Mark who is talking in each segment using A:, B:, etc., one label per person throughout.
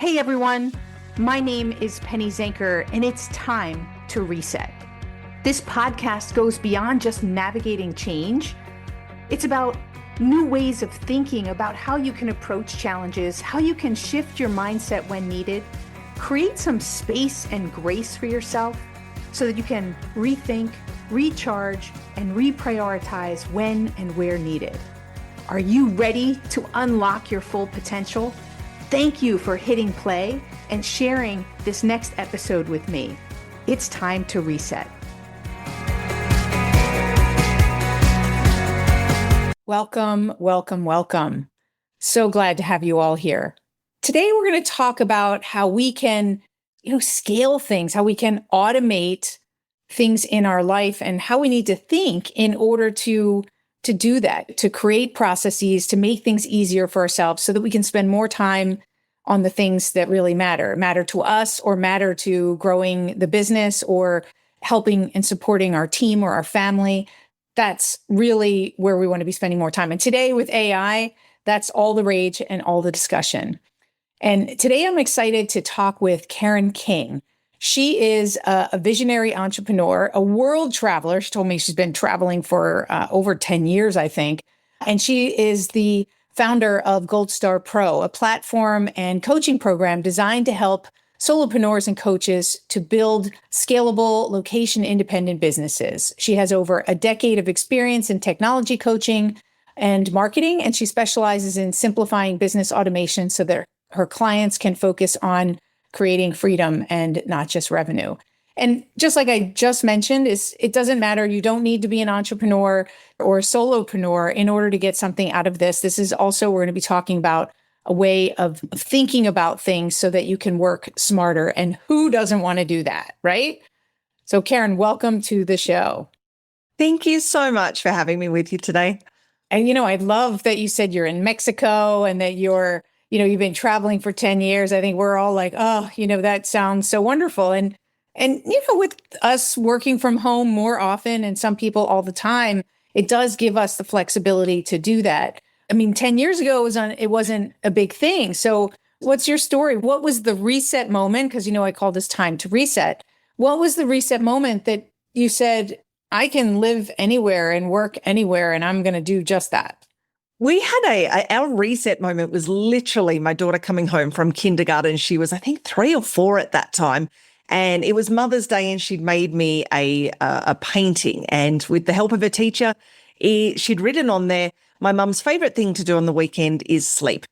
A: Hey everyone, my name is Penny Zenker, and it's time to reset. This podcast goes beyond just navigating change. It's about new ways of thinking about how you can approach challenges, how you can shift your mindset when needed, create some space and grace for yourself so that you can rethink, recharge, and reprioritize when and where needed. Are you ready to unlock your full potential? Thank you for hitting play and sharing this next episode with me. It's time to reset. Welcome, welcome, welcome. So glad to have you all here. Today, we're going to talk about how we can, scale things, how we can automate things in our life and how we need to think in order to do that, to create processes, to make things easier for ourselves so that we can spend more time on the things that really matter to us or matter to growing the business or helping and supporting our team or our family. That's really where we want to be spending more time. And today with AI, that's all the rage and all the discussion. And today I'm excited to talk with Karen King. She is a visionary entrepreneur, a world traveler. She told me she's been traveling for over 10 years, I think. And she is the founder of Gold Star Pro, a platform and coaching program designed to help solopreneurs and coaches to build scalable, location-independent businesses. She has over a decade of experience in technology coaching and marketing, and she specializes in simplifying business automation so that her clients can focus on creating freedom and not just revenue. And just like I just mentioned, it doesn't matter. You don't need to be an entrepreneur or a solopreneur in order to get something out of this. This is also, we're going to be talking about a way of thinking about things so that you can work smarter. And who doesn't want to do that, right? So Karen, welcome to the show.
B: Thank you so much for having me with you today.
A: And, I love that you said you're in Mexico and that you've been traveling for 10 years. I think we're all like, oh, that sounds so wonderful. And with us working from home more often and some people all the time, it does give us the flexibility to do that. I mean, 10 years ago, it wasn't a big thing. So what's your story? What was the reset moment? Because, I call this time to reset. What was the reset moment that you said, I can live anywhere and work anywhere, and I'm going to do just that?
B: We had our reset moment was literally my daughter coming home from kindergarten. She was, I think, 3 or 4 at that time. And it was Mother's Day, and she'd made me a painting. And with the help of a teacher, she'd written on there, my mum's favorite thing to do on the weekend is sleep.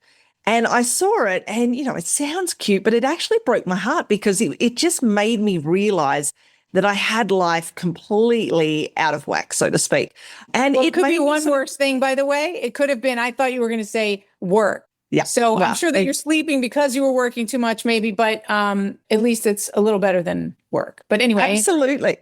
B: And I saw it and, it sounds cute, but it actually broke my heart because it just made me realize that I had life completely out of whack, so to speak. And
A: it could be one worse thing, by the way. It could have been, I thought you were going to say work.
B: Yeah.
A: So I'm sure that you're sleeping because you were working too much, maybe, but at least it's a little better than work. But anyway.
B: Absolutely.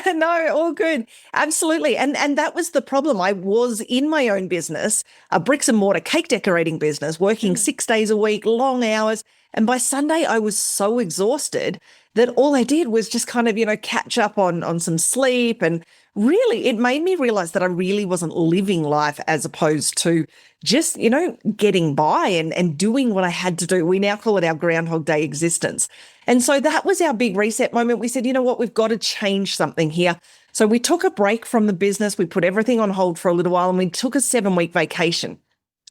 B: No, all good. Absolutely. And that was the problem. I was in my own business, a bricks and mortar cake decorating business, working 6 days a week, long hours. And by Sunday, I was so exhausted that all I did was just kind of, catch up on some sleep. And really, it made me realize that I really wasn't living life as opposed to just, getting by and doing what I had to do. We now call it our Groundhog Day existence. And so that was our big reset moment. We said, you know what, we've got to change something here. So we took a break from the business. We put everything on hold for a little while and we took a 7-week vacation.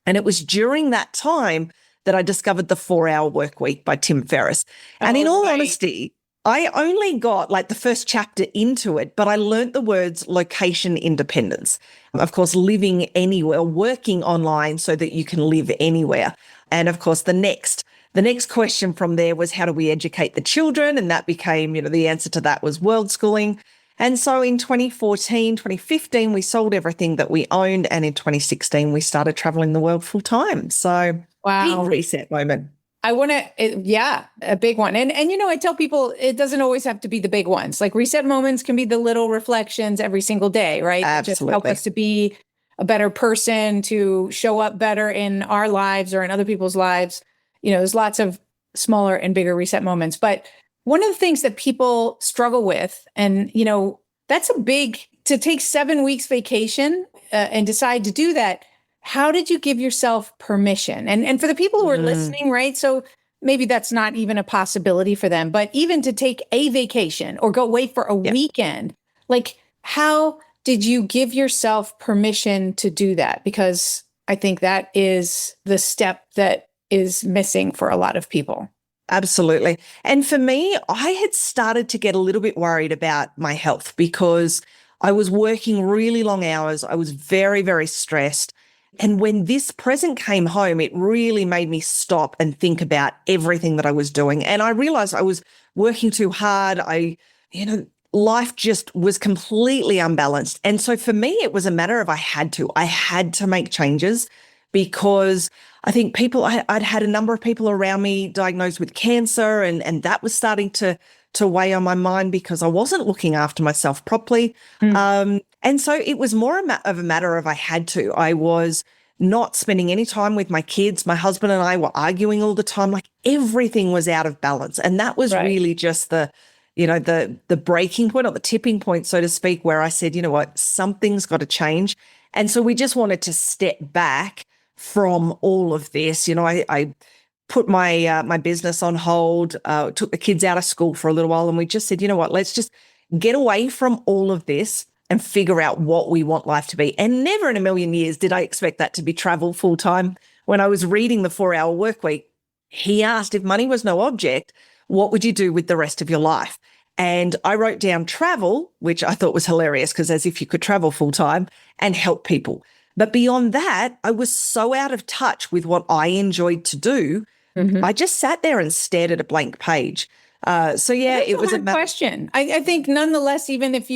B: And it was during that time that I discovered the 4-Hour Workweek by Tim Ferriss. And in all honesty, I only got the first chapter into it, but I learned the words location independence. Of course, living anywhere, working online so that you can live anywhere. And of course, the next question from there was how do we educate the children? And that became, the answer to that was world schooling. And so in 2014, 2015, we sold everything that we owned. And in 2016, we started traveling the world full time. So
A: wow.
B: Big reset moment.
A: I want to, a big one. And I tell people it doesn't always have to be the big ones. Like reset moments can be the little reflections every single day, right?
B: Absolutely.
A: Just help us to be a better person, to show up better in our lives or in other people's lives. There's lots of smaller and bigger reset moments. But one of the things that people struggle with, and, that's a big, to take 7 weeks vacation and decide to do that. How did you give yourself permission? And for the people who are listening, right? So maybe that's not even a possibility for them, but even to take a vacation or go away for a weekend, like how did you give yourself permission to do that? Because I think that is the step that is missing for a lot of people.
B: Absolutely. And for me, I had started to get a little bit worried about my health because I was working really long hours. I was very, very stressed. And when this present came home, it really made me stop and think about everything that I was doing. And I realized I was working too hard. Life just was completely unbalanced. And so for me, it was a matter of I had to make changes because I think I'd had a number of people around me diagnosed with cancer and that was starting to weigh on my mind because I wasn't looking after myself properly. And so it was more of a matter of I had to. I was not spending any time with my kids. My husband and I were arguing all the time, like everything was out of balance. And that was really just the breaking point or the tipping point, so to speak, where I said, you know what, something's got to change. And so we just wanted to step back from all of this. I put my business on hold, took the kids out of school for a little while, and we just said, you know what, let's just get away from all of this and figure out what we want life to be. And never in a million years did I expect that to be travel full time. When I was reading The 4 Hour Workweek, he asked, if money was no object, what would you do with the rest of your life? And I wrote down travel, which I thought was hilarious because as if you could travel full time, and help people. But beyond that, I was so out of touch with what I enjoyed to do. I just sat there and stared at a blank page. It was a
A: question. I think nonetheless, even if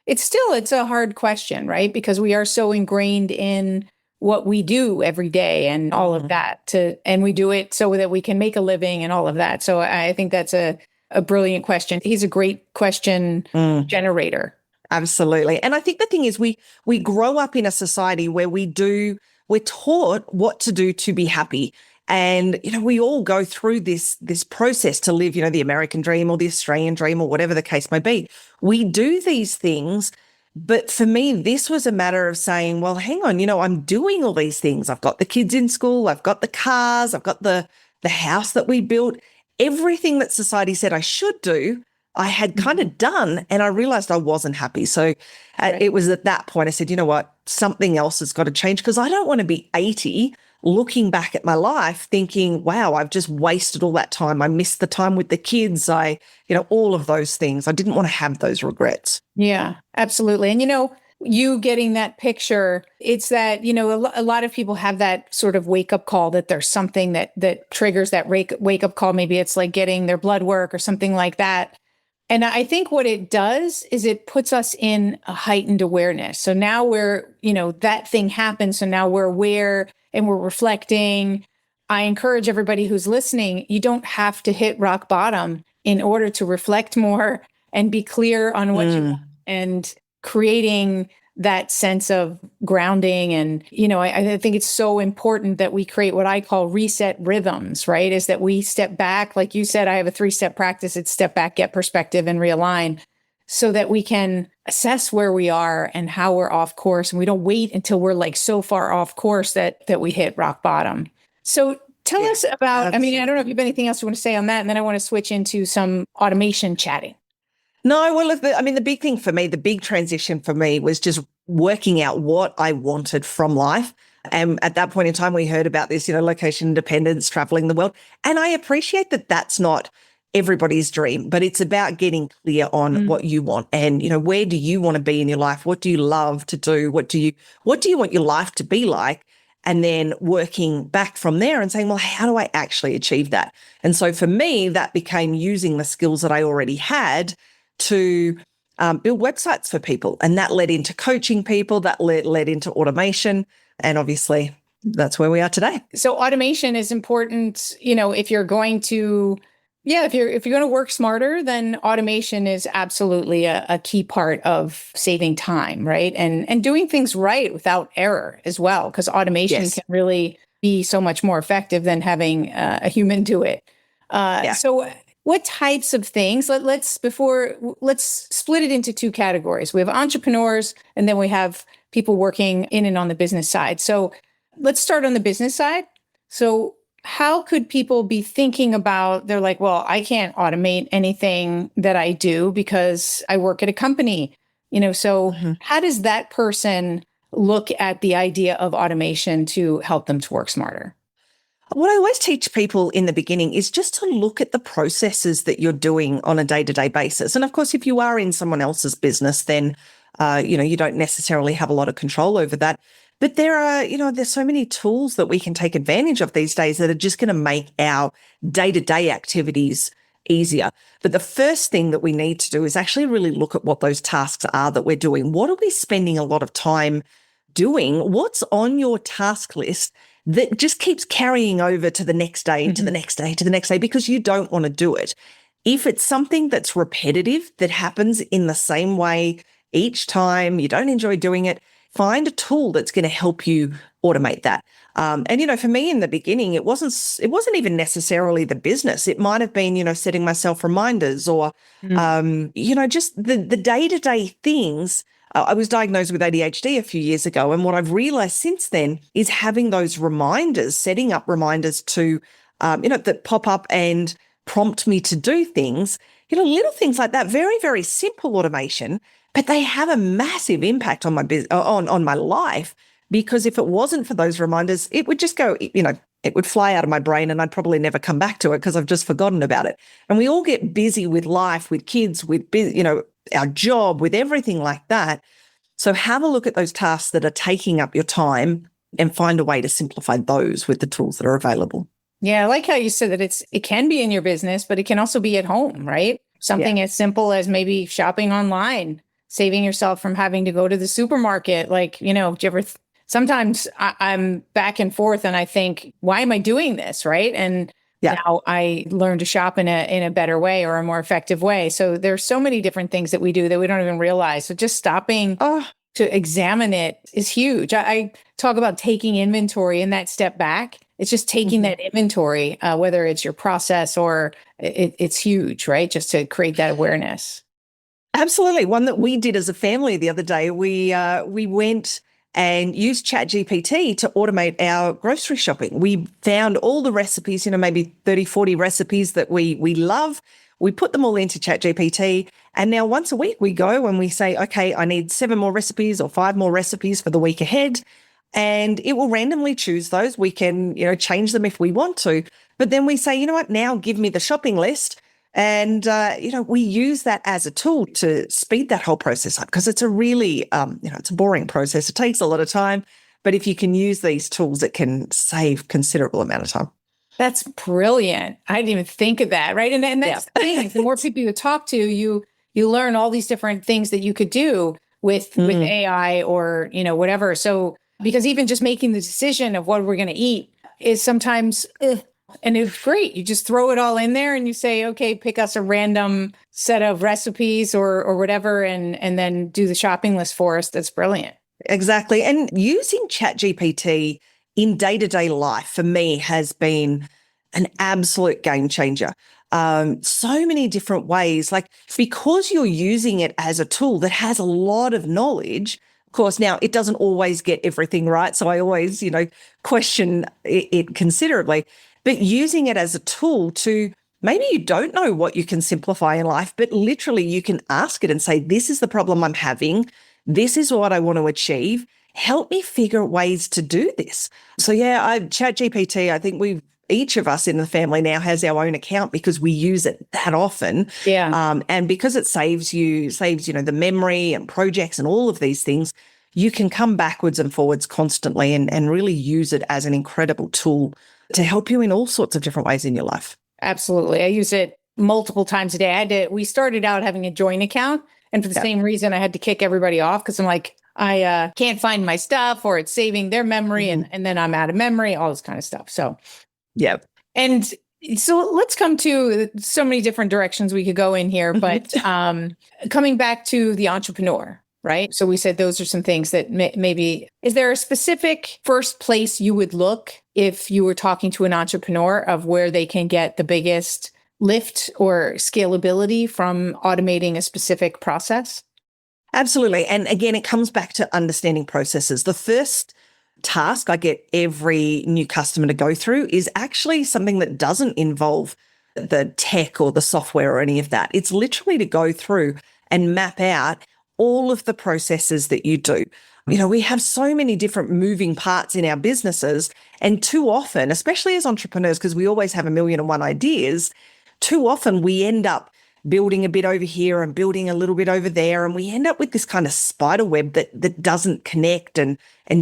A: it's a hard question, right? Because we are so ingrained in what we do every day and all of that and we do it so that we can make a living and all of that. So I think that's a brilliant question. He's a great question generator.
B: Absolutely. And I think the thing is we grow up in a society where we're taught what to do to be happy. And, we all go through this process to live, the American dream or the Australian dream or whatever the case may be. We do these things. But for me, this was a matter of saying, well, hang on, I'm doing all these things. I've got the kids in school. I've got the cars. I've got the house that we built. Everything that society said I should do, I had kind of done, and I realized I wasn't happy. So it was at that point I said, you know what, something else has got to change because I don't want to be 80 looking back at my life thinking, wow, I've just wasted all that time. I missed the time with the kids. All of those things. I didn't want to have those regrets.
A: Yeah, absolutely. And, you getting that picture, it's that, a lot of people have that sort of wake up call that there's something that triggers that wake up call. Maybe it's like getting their blood work or something like that. And I think what it does is it puts us in a heightened awareness. So now that thing happens. So now we're aware and we're reflecting. I encourage everybody who's listening, you don't have to hit rock bottom in order to reflect more and be clear on what you want and creating that sense of grounding. And, I think it's so important that we create what I call reset rhythms, right? Is that we step back. Like you said, I have a 3-step practice. It's step back, get perspective, and realign so that we can assess where we are and how we're off course. And we don't wait until we're like so far off course that we hit rock bottom. So tell us about, I don't know if you have anything else you want to say on that. And then I want to switch into some automation chatting.
B: No, well, the big thing for me, the big transition for me was just working out what I wanted from life. And at that point in time, we heard about this, location independence, traveling the world. And I appreciate that that's not everybody's dream, but it's about getting clear on what you want and, where do you want to be in your life? What do you love to do? What do you want your life to be like? And then working back from there and saying, well, how do I actually achieve that? And so for me, that became using the skills that I already had to build websites for people. And that led into coaching people, that led into automation. And obviously that's where we are today.
A: So automation is important, if you're going to, if you're going to work smarter, then automation is absolutely a key part of saving time, right? And doing things right without error as well, because automation can really be so much more effective than having a human do it. So what types of things, let's split it into two categories. We have entrepreneurs and then we have people working in and on the business side. So let's start on the business side. So how could people be thinking about, they're like, well, I can't automate anything that I do because I work at a company, so
B: Mhm.
A: how does that person look at the idea of automation to help them to work smarter?
B: What I always teach people in the beginning is just to look at the processes that you're doing on a day-to-day basis. And of course, if you are in someone else's business, then you don't necessarily have a lot of control over that. But there's so many tools that we can take advantage of these days that are just going to make our day-to-day activities easier. But the first thing that we need to do is actually really look at what those tasks are that we're doing. What are we spending a lot of time doing? What's on your task list that just keeps carrying over to the next day, to the next day, to the next day, because you don't want to do it? If it's something that's repetitive, that happens in the same way each time, you don't enjoy doing it, find a tool that's going to help you automate that. For me in the beginning, it wasn't even necessarily the business. It might have been, setting myself reminders or, just the day-to-day things. I was diagnosed with ADHD a few years ago. And what I've realized since then is having those reminders, setting up reminders to, that pop up and prompt me to do things, little things like that, very, very simple automation, but they have a massive impact on my on my life, because if it wasn't for those reminders, it would just go, it would fly out of my brain and I'd probably never come back to it because I've just forgotten about it. And we all get busy with life, with kids, with, our job, with everything like that. So have a look at those tasks that are taking up your time and find a way to simplify those with the tools that are available.
A: Yeah, I like how you said that it can be in your business, but it can also be at home, right? Something as simple as maybe shopping online, saving yourself from having to go to the supermarket. Like, do you ever sometimes I'm back and forth and I think, why am I doing this? Right. And now I learn to shop in a better way or a more effective way. So there's so many different things that we do that we don't even realize. So just stopping to examine it is huge. I talk about taking inventory and that step back. It's just taking that inventory, whether it's your process or it's huge, right? Just to create that awareness.
B: Absolutely. One that we did as a family the other day, we went and used ChatGPT to automate our grocery shopping. We found all the recipes, maybe 30, 40 recipes that we love. We put them all into ChatGPT. And now once a week we go and we say, okay, I need 7 more recipes or 5 more recipes for the week ahead. And it will randomly choose those. We can, change them if we want to. But then we say, you know what, now give me the shopping list. And, we use that as a tool to speed that whole process up, because it's a really, it's a boring process. It takes a lot of time. But if you can use these tools, it can save considerable amount of time.
A: That's brilliant. I didn't even think of that, right? And that's the thing. The more people you talk to, you learn all these different things that you could do with AI or, whatever. So, because even just making the decision of what we're going to eat is sometimes and it's great. You just throw it all in there and you say, okay, pick us a random set of recipes or whatever, and then do the shopping list for us. That's brilliant.
B: Exactly. And using ChatGPT in day-to-day life for me has been an absolute game changer. So many different ways, like because you're using it as a tool that has a lot of knowledge. Of course, now it doesn't always get everything right. So I always, question it considerably. But using it as a tool to, maybe you don't know what you can simplify in life, but literally you can ask it and say, this is the problem I'm having. This is what I want to achieve. Help me figure out ways to do this. So ChatGPT, I think each of us in the family now has our own account because we use it that often.
A: Yeah.
B: And because it saves the memory and projects and all of these things, you can come backwards and forwards constantly and really use it as an incredible tool to help you in all sorts of different ways in your life.
A: Absolutely. I use it multiple times a day. We started out having a joint account, and for the same reason, I had to kick everybody off because I'm like, I can't find my stuff, or it's saving their memory and then I'm out of memory, all this kind of stuff. So,
B: yeah.
A: And so let's come to so many different directions we could go in here, but coming back to the entrepreneur, right? So we said those are some things that maybe, is there a specific first place you would look if you were talking to an entrepreneur of where they can get the biggest lift or scalability from automating a specific process?
B: Absolutely. And again, it comes back to understanding processes. The first task I get every new customer to go through is actually something that doesn't involve the tech or the software or any of that. It's literally to go through and map out all of the processes that you do. You know, we have so many different moving parts in our businesses, and too often, especially as entrepreneurs, because we always have a million and one ideas, too often we end up building a bit over here and building a little bit over there, and we end up with this kind of spider web that doesn't connect and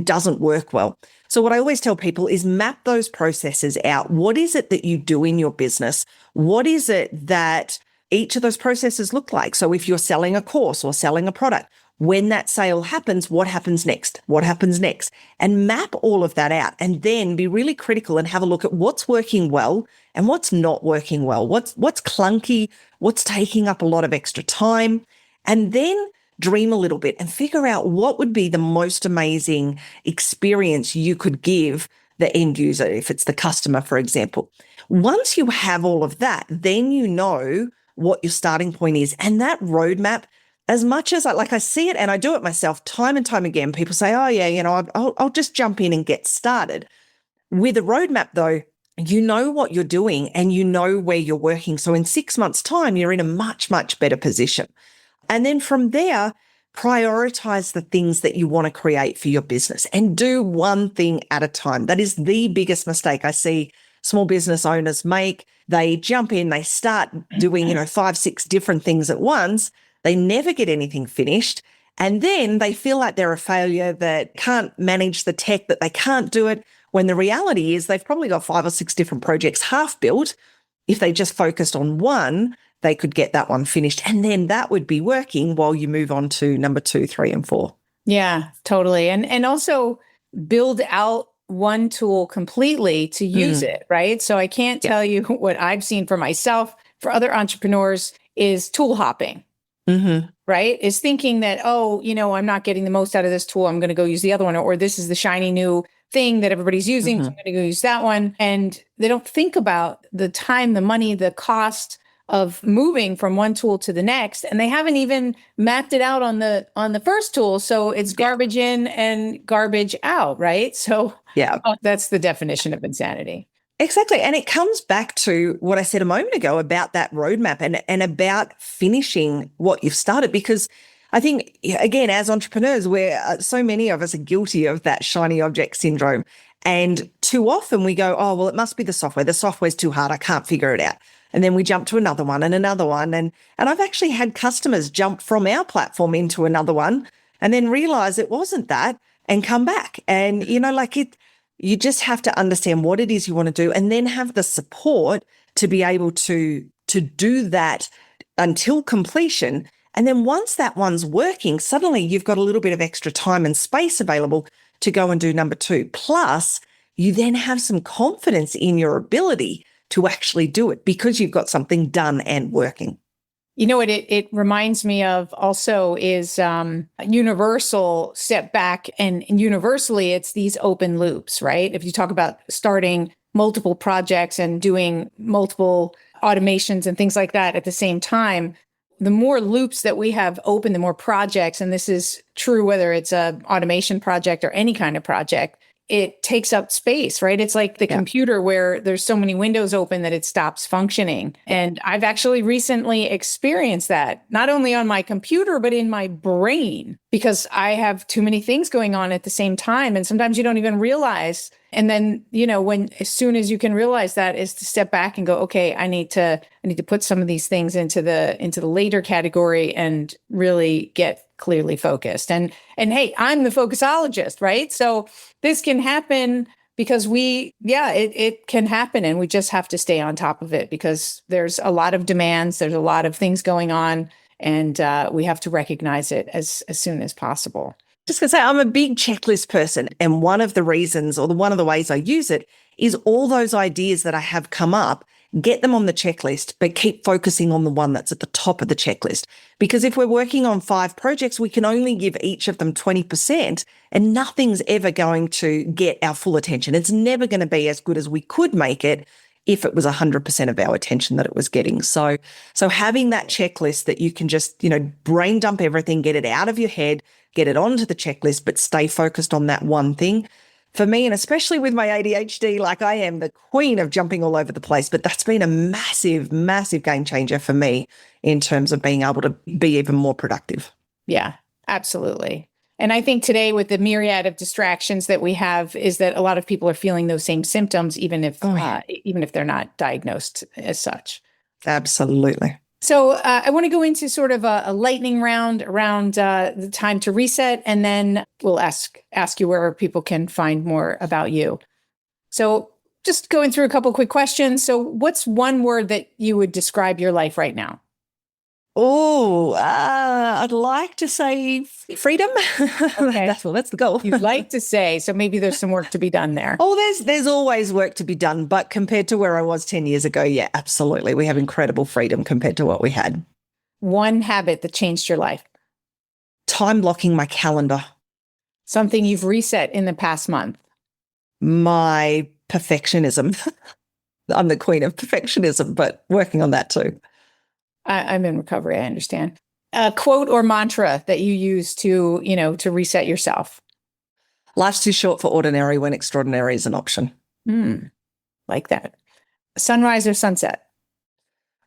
B: doesn't work well. So what I always tell people is map those processes out. What is it that you do in your business? What is it that each of those processes look like? So if you're selling a course or selling a product, when that sale happens, what happens next? What happens next? And map all of that out, and then be really critical and have a look at what's working well and what's not working well. What's clunky, what's taking up a lot of extra time, and then dream a little bit and figure out what would be the most amazing experience you could give the end user, if it's the customer, for example. Once you have all of that, then you know what your starting point is. And that roadmap, as much as I see it, and I do it myself time and time again, people say, oh yeah, you know, I'll just jump in and get started. With a roadmap though, you know what you're doing and you know where you're working. So in 6 months' time, you're in a much, much better position. And then from there, prioritize the things that you want to create for your business and do one thing at a time. That is the biggest mistake I see small business owners make. They jump in, they start doing, 5, 6 different things at once. They never get anything finished. And then they feel like they're a failure, that can't manage the tech, that they can't do it, when the reality is they've probably got 5 or 6 different projects half built. If they just focused on one, they could get that one finished. And then that would be working while you move on to number 2, 3, and 4.
A: Yeah, totally. And also build out one tool completely to use it, right? So I can't tell you what I've seen for myself, for other entrepreneurs, is tool hopping. Right? Is thinking that, I'm not getting the most out of this tool, I'm going to go use the other one, or this is the shiny new thing that everybody's using, so I'm going to go use that one. And they don't think about the time, the money, the cost of moving from one tool to the next. And they haven't even mapped it out on the first tool. So it's garbage in and garbage out, right? So that's the definition of insanity.
B: Exactly. And it comes back to what I said a moment ago about that roadmap and about finishing what you've started. Because I think, again, as entrepreneurs, so many of us are guilty of that shiny object syndrome. And too often we go, oh, well, it must be the software. The software's too hard. I can't figure it out. And then we jump to another one and another one. And I've actually had customers jump from our platform into another one and then realize it wasn't that and come back. And, you just have to understand what it is you want to do and then have the support to be able to do that until completion. And then once that one's working, suddenly you've got a little bit of extra time and space available to go and do number 2. Plus, you then have some confidence in your ability to actually do it because you've got something done and working.
A: You know what it reminds me of also is universal step back, and universally it's these open loops, right? If you talk about starting multiple projects and doing multiple automations and things like that at the same time, the more loops that we have open, the more projects, and this is true whether it's a automation project or any kind of project, it takes up space, right? It's like the computer where there's so many windows open that it stops functioning. And I've actually recently experienced that, not only on my computer, but in my brain, because I have too many things going on at the same time. And sometimes you don't even realize. And then, as soon as you can realize that, is to step back and go, okay, I need to put some of these things into the later category and really get clearly focused. And hey, I'm the focusologist, right? So this can happen because it can happen, and we just have to stay on top of it because there's a lot of demands, there's a lot of things going on, and we have to recognize it as soon as possible.
B: Just going to say, I'm a big checklist person. And one of the reasons, or one of the ways I use it, is all those ideas that I have come up, get them on the checklist, but keep focusing on the one that's at the top of the checklist. Because if we're working on 5 projects, we can only give each of them 20%, and nothing's ever going to get our full attention. It's never going to be as good as we could make it if it was 100% of our attention that it was getting. So having that checklist that you can just, brain dump everything, get it out of your head, get it onto the checklist, but stay focused on that one thing. for me, and especially with my ADHD, like I am the queen of jumping all over the place, but that's been a massive, massive game changer for me in terms of being able to be even more productive.
A: Yeah, absolutely. And I think today with the myriad of distractions that we have is that a lot of people are feeling those same symptoms, even if they're not diagnosed as such.
B: Absolutely.
A: So I want to go into sort of a lightning round around the time to reset, and then we'll ask you where people can find more about you. So just going through a couple quick questions. So what's one word that you would describe your life right now?
B: Oh, I'd like to say freedom.
A: Okay.
B: That's the goal.
A: You'd like to say, so maybe there's some work to be done there.
B: Oh, there's always work to be done, but compared to where I was 10 years ago, yeah, absolutely. We have incredible freedom compared to what we had.
A: One habit that changed your life.
B: Time blocking my calendar.
A: Something you've reset in the past month.
B: My perfectionism. I'm the queen of perfectionism, but working on that too.
A: I'm in recovery, I understand. A quote or mantra that you use to reset yourself.
B: Life's too short for ordinary when extraordinary is an option.
A: Like that. Sunrise or sunset?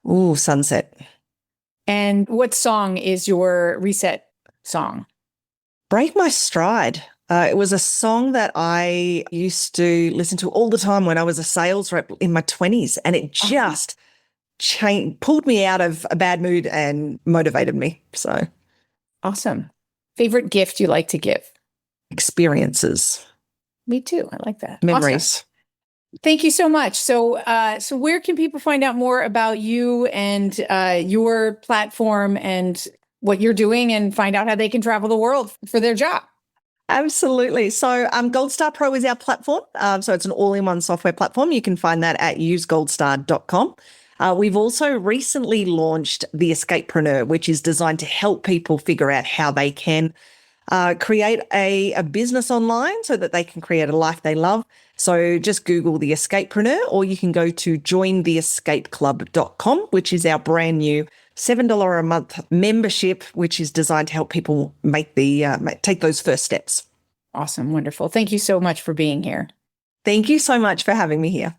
B: Ooh, sunset.
A: And what song is your reset song?
B: Break My Stride. It was a song that I used to listen to all the time when I was a sales rep in my 20s, and it just pulled me out of a bad mood and motivated me. So
A: awesome. Favorite gift you like to give?
B: Experiences.
A: Me too. I like that.
B: Memories.
A: Awesome. Thank you so much. So where can people find out more about you and your platform and what you're doing, and find out how they can travel the world for their job?
B: Absolutely. So Gold Star Pro is our platform. So it's an all-in-one software platform. You can find that at usegoldstar.com. We've also recently launched the Escapepreneur, which is designed to help people figure out how they can create a business online so that they can create a life they love. So just Google the Escapepreneur, or you can go to jointheescapeclub.com, which is our brand new $7 a month membership, which is designed to help people take those first steps.
A: Awesome. Wonderful. Thank you so much for being here.
B: Thank you so much for having me here.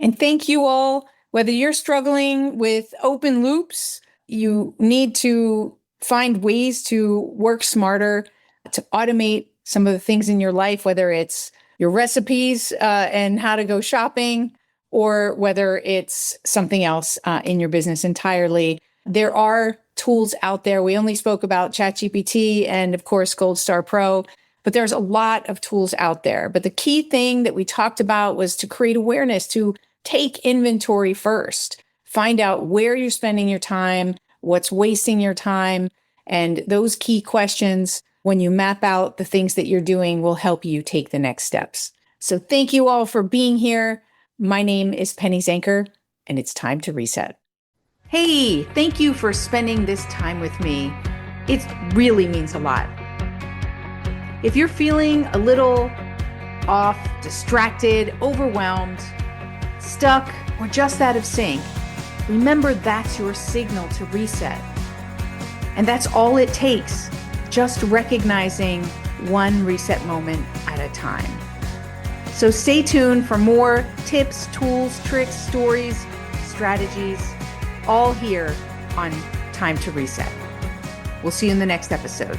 A: And thank you all. Whether you're struggling with open loops, you need to find ways to work smarter, to automate some of the things in your life, whether it's your recipes and how to go shopping, or whether it's something else in your business entirely. There are tools out there. We only spoke about ChatGPT and, of course, Gold Star Pro, but there's a lot of tools out there. But the key thing that we talked about was to create awareness, to take inventory first. Find out where you're spending your time, what's wasting your time, and those key questions, when you map out the things that you're doing, will help you take the next steps. So thank you all for being here. My name is Penny Zanker, and it's time to reset. Hey, thank you for spending this time with me. It really means a lot. If you're feeling a little off, distracted, overwhelmed, stuck, or just out of sync, remember that's your signal to reset. And that's all it takes, just recognizing one reset moment at a time. So stay tuned for more tips, tools, tricks, stories, strategies, all here on Time to Reset. We'll see you in the next episode.